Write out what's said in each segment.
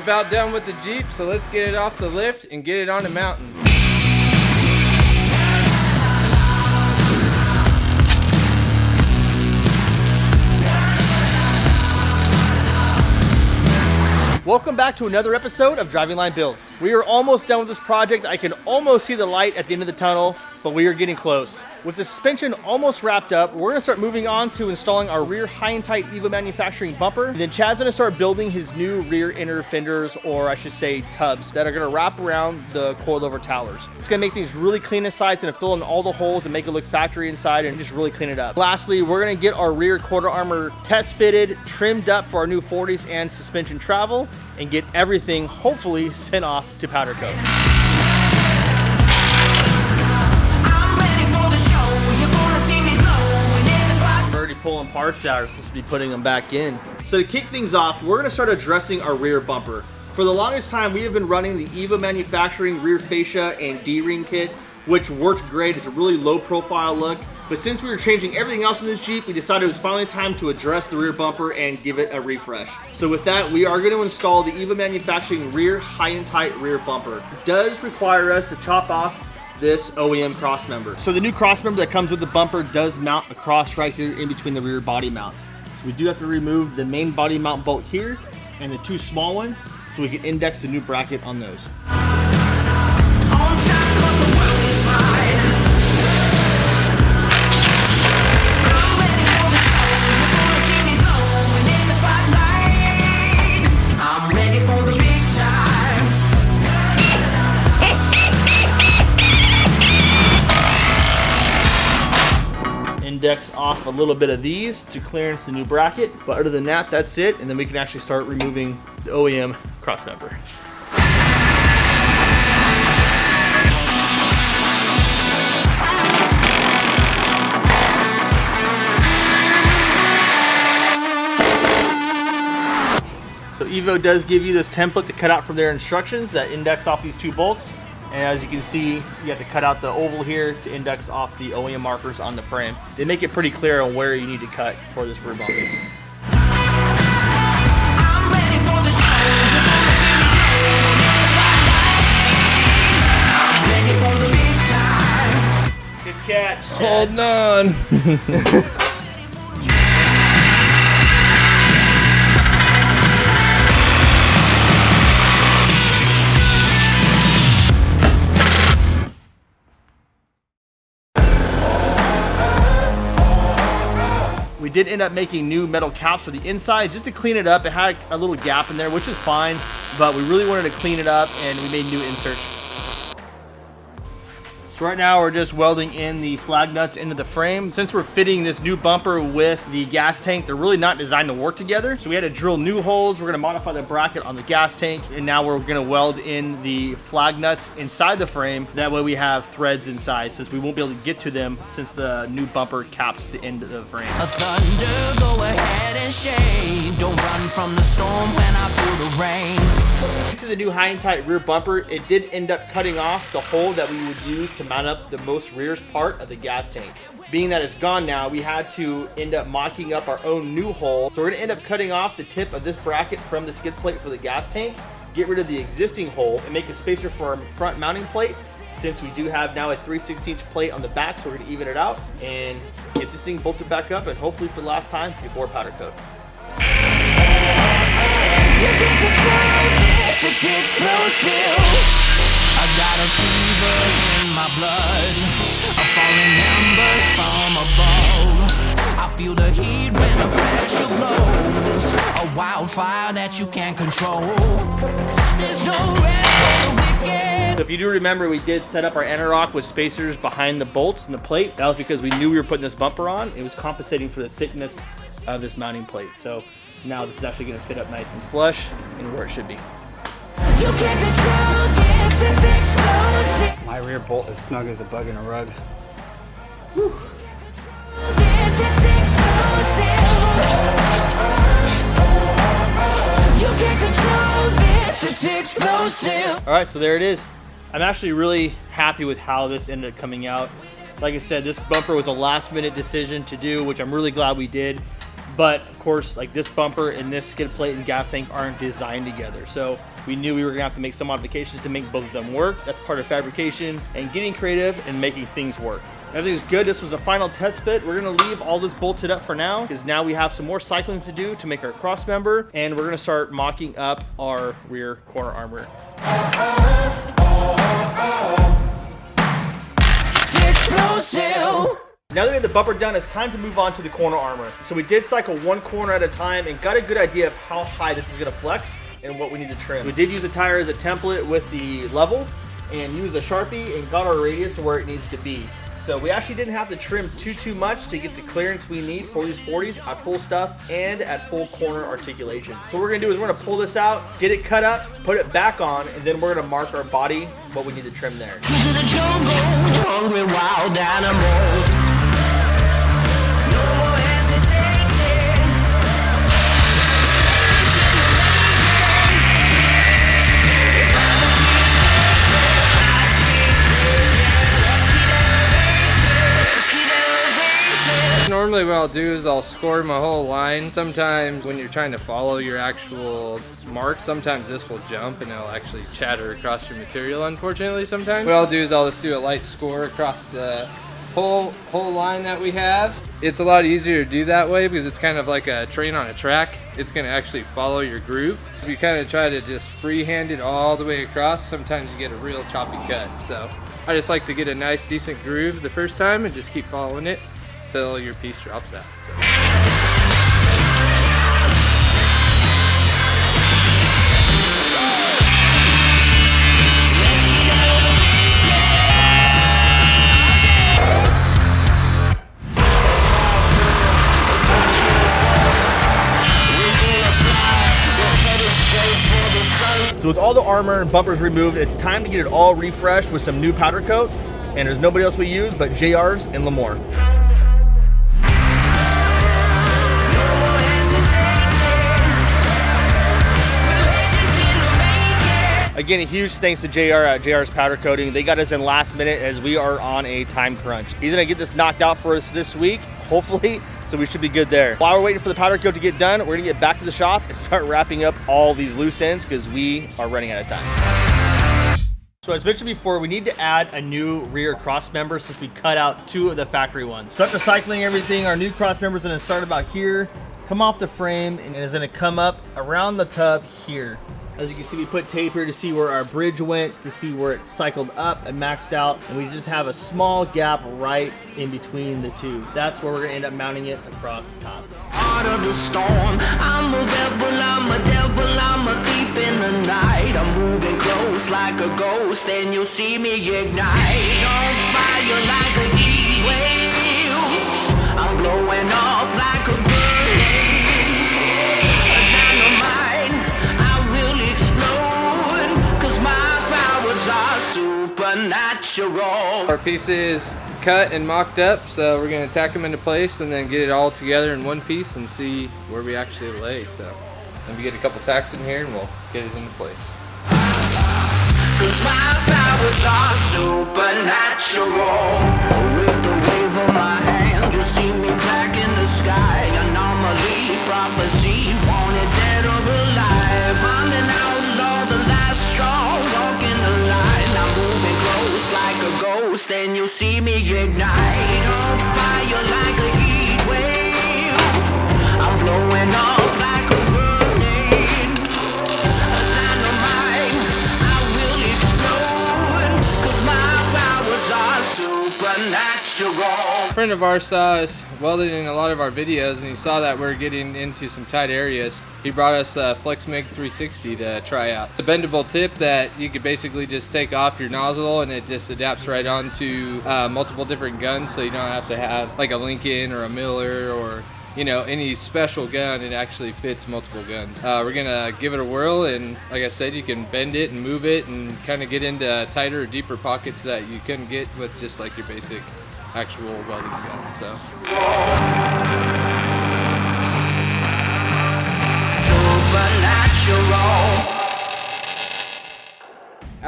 about done with the Jeep, so let's get it off the lift and get it on the mountain. Welcome back to another episode of Driving Line Builds. We are almost done with this project. I can almost see the light at the end of the tunnel, but we are getting close. With the suspension almost wrapped up, we're gonna start moving on to installing our rear high and tight Evo manufacturing bumper. And then Chad's gonna start building his new rear inner fenders, or I should say tubs, that are gonna wrap around the coilover towers. It's gonna make things really clean inside. It's gonna fill in all the holes and make it look factory inside and just really clean it up. Lastly, we're gonna get our rear quarter armor test fitted, trimmed up for our new 40s and suspension travel, and get everything hopefully sent off to powder coat. Pulling parts out, we're supposed to be putting them back in. So to kick things off, we're going to start addressing our rear bumper. For the longest time, we have been running the Evo manufacturing rear fascia and D-ring kit, which worked great. It's a really low profile look. But since we were changing everything else in this Jeep, we decided it was finally time to address the rear bumper and give it a refresh. So with that, we are going to install the Evo manufacturing rear high and tight rear bumper. It does require us to chop off this OEM cross member. So the new cross member that comes with the bumper does mount across right here in between the rear body mounts. So we do have to remove the main body mount bolt here and the two small ones so we can index the new bracket on those. Index off a little bit of these to clearance the new bracket, but other than that, that's it, and then we can actually start removing the OEM cross member. So Evo does give you this template to cut out from their instructions that index off these two bolts. And as you can see, you have to cut out the oval here to index off the OEM markers on the frame. They make it pretty clear on where you need to cut for this rear bumper. Good catch, Chad. Holding on. We did end up making new metal caps for the inside just to clean it up. It had a little gap in there, which is fine, but we really wanted to clean it up and we made new inserts. So right now we're just welding in the flag nuts into the frame. Since we're fitting this new bumper with the gas tank, they're really not designed to work together. So we had to drill new holes. We're gonna modify the bracket on the gas tank, and now we're gonna weld in the flag nuts inside the frame. That way we have threads inside, since we won't be able to get to them since the new bumper caps the end of the frame. A thunder, go ahead and shade. Don't run from the storm when I feel the rain. To the new high and tight rear bumper, it did end up cutting off the hole that we would use to mount up the most rearest part of the gas tank. Being that it's gone now, we had to end up mocking up our own new hole. So we're gonna end up cutting off the tip of this bracket from the skid plate for the gas tank, get rid of the existing hole, and make a spacer for our front mounting plate, since we do have now a 3/16" plate on the back. So we're gonna even it out and get this thing bolted back up, and hopefully for the last time before powder coat. It's explosive. I got a fever in my blood, a falling embers from above. I feel the heat when the pressure blows, a wildfire that you can't control. There's no rest for the wicked. So if you do remember, we did set up our anti-rock with spacers behind the bolts and the plate. That was because we knew we were putting this bumper on. It was compensating for the thickness of this mounting plate. So now this is actually going to fit up nice and flush and where it should be. You can't control this, it's explosive. My rear bolt is snug as a bug in a rug. Whew. This, it's explosive. You can't control this, it's explosive. All right, so there it is. I'm actually really happy with how this ended up coming out. Like I said, this bumper was a last minute decision to do, which I'm really glad we did. But of course, like this bumper and this skid plate and gas tank aren't designed together. So we knew we were gonna have to make some modifications to make both of them work. That's part of fabrication and getting creative and making things work. Everything's good. This was a final test fit. We're gonna leave all this bolted up for now because now we have some more cycling to do to make our cross member, and we're gonna start mocking up our rear corner armor. Now that we have the bumper done, it's time to move on to the corner armor. So we did cycle one corner at a time and got a good idea of how high this is gonna flex and what we need to trim. We did use a tire as a template with the level and use a Sharpie and got our radius to where it needs to be. So we actually didn't have to trim too much to get the clearance we need for these 40s at full stuff and at full corner articulation. So what we're gonna do is we're gonna pull this out, get it cut up, put it back on, and then we're gonna mark our body, what we need to trim there. To the jungle, hungry wild animals. No more hesitating. Normally what I'll do is I'll score my whole line. Sometimes when you're trying to follow your actual mark, sometimes this will jump and it'll actually chatter across your material, unfortunately sometimes. What I'll do is I'll just do a light score across the whole line that we have. It's a lot easier to do that way because it's kind of like a train on a track. It's gonna actually follow your groove. If you kind of try to just freehand it all the way across, sometimes you get a real choppy cut. So I just like to get a nice decent groove the first time and just keep following it until your piece drops out. So with all the armor and bumpers removed, it's time to get it all refreshed with some new powder coat. And there's nobody else we use but JR's and Lemoore. Again, a huge thanks to JR at JR's Powder Coating. They got us in last minute as we are on a time crunch. He's gonna get this knocked out for us this week, hopefully, so we should be good there. While we're waiting for the powder coat to get done, we're gonna get back to the shop and start wrapping up all these loose ends because we are running out of time. So as mentioned before, we need to add a new rear cross member since we cut out 2 of the factory ones. So after cycling everything, our new cross member is gonna start about here, come off the frame, and it's gonna come up around the tub here. As you can see, we put tape here to see where our bridge went, to see where it cycled up and maxed out, and we just have a small gap right in between the two. That's where we're gonna end up mounting it across the top. Out of the storm, I'm a rebel, I'm a devil, I'm a thief in the night. I'm moving close like a ghost, and you'll see me ignite. On fire like a heat wave, I'm blowing up like a grenade. A dynamite, I will explode, 'cause my powers are supernatural. Our piece is cut and mocked up, so we're gonna tack them into place and then get it all together in one piece and see where we actually lay. So let me get a couple tacks in here and we'll get it into place. 'Cause my powers are supernatural. With the wave of my hand, you'll see me back in the sky. Anomaly, prophecy, wanted dead or alive. I'm an outlaw, the last straw, walking the line. I'm moving close like a ghost, and you'll see me ignite. On fire like a heat wave, I'm blowing up like a grenade. A dynamite, I will explode, 'cause my powers are supernatural. A friend of ours saw us welding in a lot of our videos and he saw that we're getting into some tight areas. He brought us a FlexMig 360 to try out. It's a bendable tip that you could basically just take off your nozzle and it just adapts right onto multiple different guns, so you don't have to have like a Lincoln or a Miller or, you know, any special gun. It actually fits multiple guns. We're gonna give it a whirl, and like I said, you can bend it and move it and kind of get into tighter or deeper pockets that you couldn't get with just like your basic actual welding gun. So.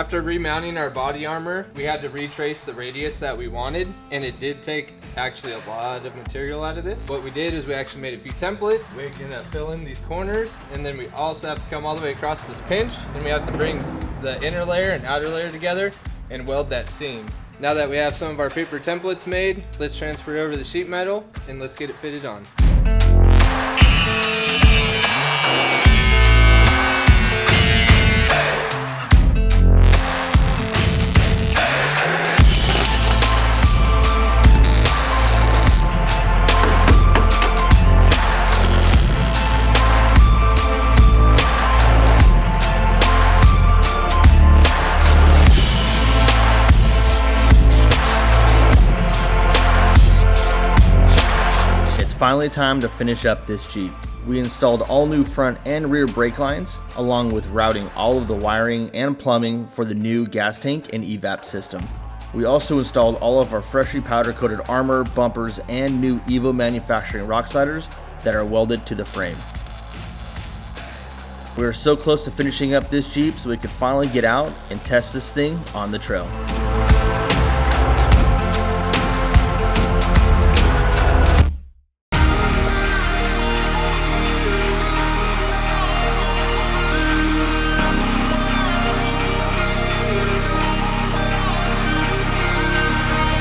After remounting our body armor, we had to retrace the radius that we wanted, and it did take actually a lot of material out of this. What we did is we actually made a few templates. We're gonna fill in these corners, and then we also have to come all the way across this pinch, and we have to bring the inner layer and outer layer together and weld that seam. Now that we have some of our paper templates made, let's transfer it over to the sheet metal and let's get it fitted on. Finally time to finish up this Jeep. We installed all new front and rear brake lines, along with routing all of the wiring and plumbing for the new gas tank and evap system. We also installed all of our freshly powder coated armor, bumpers, and new Evo manufacturing rock sliders that are welded to the frame. We are so close to finishing up this Jeep so we could finally get out and test this thing on the trail.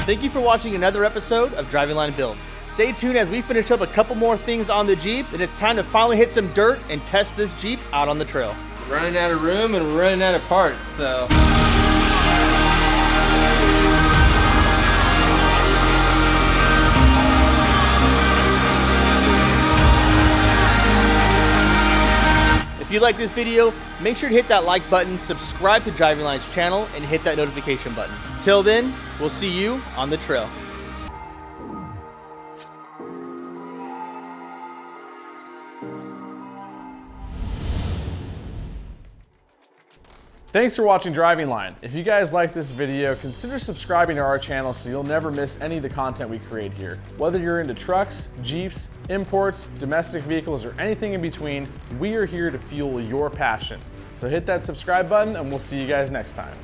Thank you for watching another episode of Driving Line Builds. Stay tuned as we finish up a couple more things on the Jeep, and it's time to finally hit some dirt and test this Jeep out on the trail. We're running out of room and we're running out of parts, so. If you like this video, make sure to hit that like button, subscribe to Driving Line's channel, and hit that notification button. Till then, we'll see you on the trail. Thanks for watching Driving Line. If you guys like this video, consider subscribing to our channel so you'll never miss any of the content we create here. Whether you're into trucks, Jeeps, imports, domestic vehicles, or anything in between, we are here to fuel your passion. So hit that subscribe button and we'll see you guys next time.